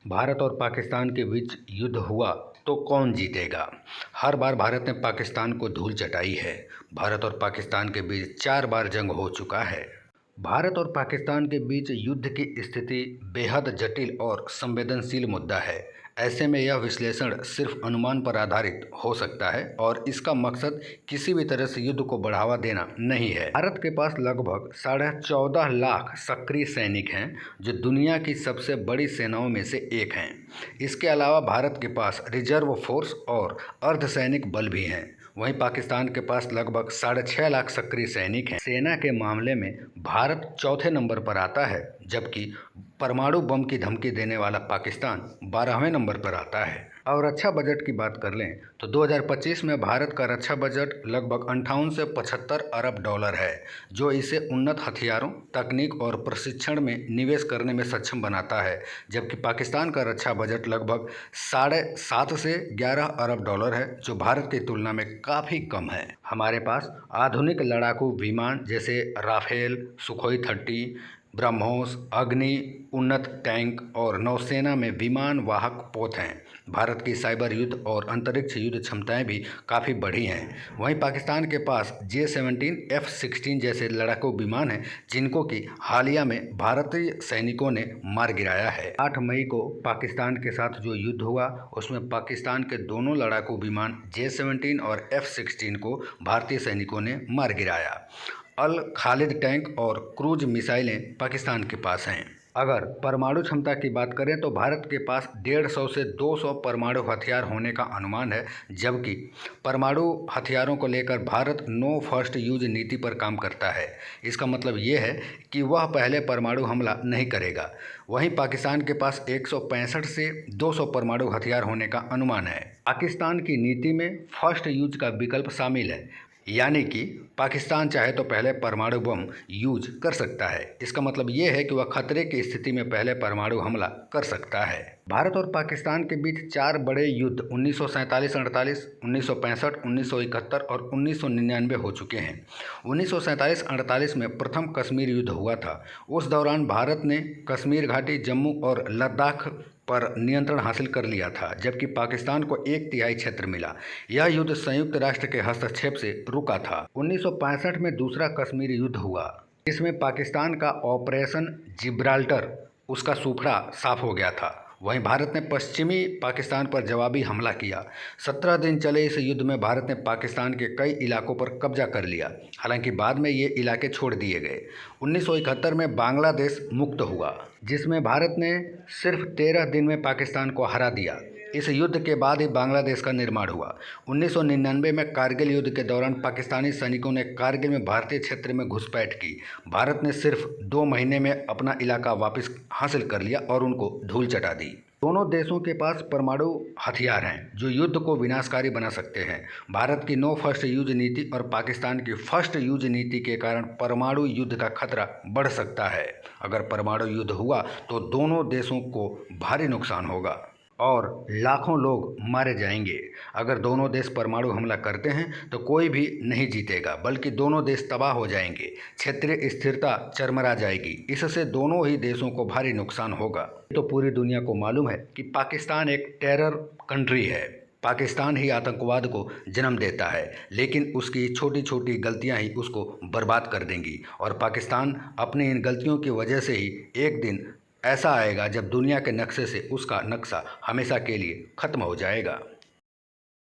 भारत और पाकिस्तान के बीच युद्ध हुआ तो कौन जीतेगा? हर बार भारत ने पाकिस्तान को धूल चटाई है। भारत और पाकिस्तान के बीच 4 बार जंग हो चुका है। भारत और पाकिस्तान के बीच युद्ध की स्थिति बेहद जटिल और संवेदनशील मुद्दा है। ऐसे में यह विश्लेषण सिर्फ अनुमान पर आधारित हो सकता है और इसका मकसद किसी भी तरह से युद्ध को बढ़ावा देना नहीं है। भारत के पास लगभग 14.5 लाख सक्रिय सैनिक हैं, जो दुनिया की सबसे बड़ी सेनाओं में से एक हैं। इसके अलावा भारत के पास रिजर्व फोर्स और अर्धसैनिक बल भी हैं। वहीं पाकिस्तान के पास लगभग 6.5 लाख सक्रिय सैनिक हैं। सेना के मामले में भारत चौथे नंबर पर आता है, जबकि परमाणु बम की धमकी देने वाला पाकिस्तान 12वें नंबर पर आता है। और रक्षा बजट की बात कर लें तो 2025 में भारत का रक्षा बजट लगभग 58 से 75 अरब डॉलर है, जो इसे उन्नत हथियारों, तकनीक और प्रशिक्षण में निवेश करने में सक्षम बनाता है। जबकि पाकिस्तान का रक्षा बजट लगभग 7.5 से 11 अरब डॉलर है, जो भारत की तुलना में काफ़ी कम है। हमारे पास आधुनिक लड़ाकू विमान जैसे राफेल, सुखोई 30, ब्रह्मोस, अग्नि, उन्नत टैंक और नौसेना में विमान वाहक पोत हैं। भारत की साइबर युद्ध और अंतरिक्ष युद्ध क्षमताएं भी काफ़ी बढ़ी हैं। वहीं पाकिस्तान के पास J-17, F-16 जैसे लड़ाकू विमान हैं, जिनको कि हालिया में भारतीय सैनिकों ने मार गिराया है। 8 मई को पाकिस्तान के साथ जो युद्ध हुआ, उसमें पाकिस्तान के दोनों लड़ाकू विमान J-17 और F-16 को भारतीय सैनिकों ने मार गिराया। अल खालिद टैंक और क्रूज मिसाइलें पाकिस्तान के पास हैं। अगर परमाणु क्षमता की बात करें तो भारत के पास 150 से 200 परमाणु हथियार होने का अनुमान है, जबकि परमाणु हथियारों को लेकर भारत नो फर्स्ट यूज नीति पर काम करता है। इसका मतलब ये है कि वह पहले परमाणु हमला नहीं करेगा। वहीं पाकिस्तान के पास 165 से 200 परमाणु हथियार होने का अनुमान है। पाकिस्तान की नीति में फर्स्ट यूज का विकल्प शामिल है, यानी कि पाकिस्तान चाहे तो पहले परमाणु बम यूज कर सकता है। इसका मतलब ये है कि वह खतरे की स्थिति में पहले परमाणु हमला कर सकता है। भारत और पाकिस्तान के बीच 4 बड़े युद्ध 1947-48, 1965, 1971 और 1999 हो चुके हैं। 1947-48 में प्रथम कश्मीर युद्ध हुआ था। उस दौरान भारत ने कश्मीर घाटी, जम्मू और लद्दाख पर नियंत्रण हासिल कर लिया था, जबकि पाकिस्तान को 1/3 क्षेत्र मिला। यह युद्ध संयुक्त राष्ट्र के हस्तक्षेप से रुका था। 1965 में दूसरा कश्मीर युद्ध हुआ, जिसमें पाकिस्तान का ऑपरेशन जिब्राल्टर, उसका सूखड़ा साफ हो गया था। वहीं भारत ने पश्चिमी पाकिस्तान पर जवाबी हमला किया। 17 दिन चले इस युद्ध में भारत ने पाकिस्तान के कई इलाकों पर कब्जा कर लिया। हालांकि बाद में ये इलाके छोड़ दिए गए। 1971 में बांग्लादेश मुक्त हुआ, जिसमें भारत ने सिर्फ 13 दिन में पाकिस्तान को हरा दिया। इस युद्ध के बाद ही बांग्लादेश का निर्माण हुआ। 1999 में कारगिल युद्ध के दौरान पाकिस्तानी सैनिकों ने कारगिल में भारतीय क्षेत्र में घुसपैठ की। भारत ने सिर्फ 2 महीने में अपना इलाका वापस हासिल कर लिया और उनको धूल चटा दी। दोनों देशों के पास परमाणु हथियार हैं, जो युद्ध को विनाशकारी बना सकते हैं। भारत की नो फर्स्ट यूज नीति और पाकिस्तान की फर्स्ट यूज नीति के कारण परमाणु युद्ध का खतरा बढ़ सकता है। अगर परमाणु युद्ध हुआ तो दोनों देशों को भारी नुकसान होगा और लाखों लोग मारे जाएंगे। अगर दोनों देश परमाणु हमला करते हैं तो कोई भी नहीं जीतेगा, बल्कि दोनों देश तबाह हो जाएंगे। क्षेत्रीय स्थिरता चरमरा जाएगी। इससे दोनों ही देशों को भारी नुकसान होगा। तो पूरी दुनिया को मालूम है कि पाकिस्तान एक टेरर कंट्री है। पाकिस्तान ही आतंकवाद को जन्म देता है, लेकिन उसकी छोटी छोटी गलतियां ही उसको बर्बाद कर देंगी। और पाकिस्तान अपनी इन गलतियों की वजह से ही एक दिन ऐसा आएगा जब दुनिया के नक्शे से उसका नक्शा हमेशा के लिए ख़त्म हो जाएगा।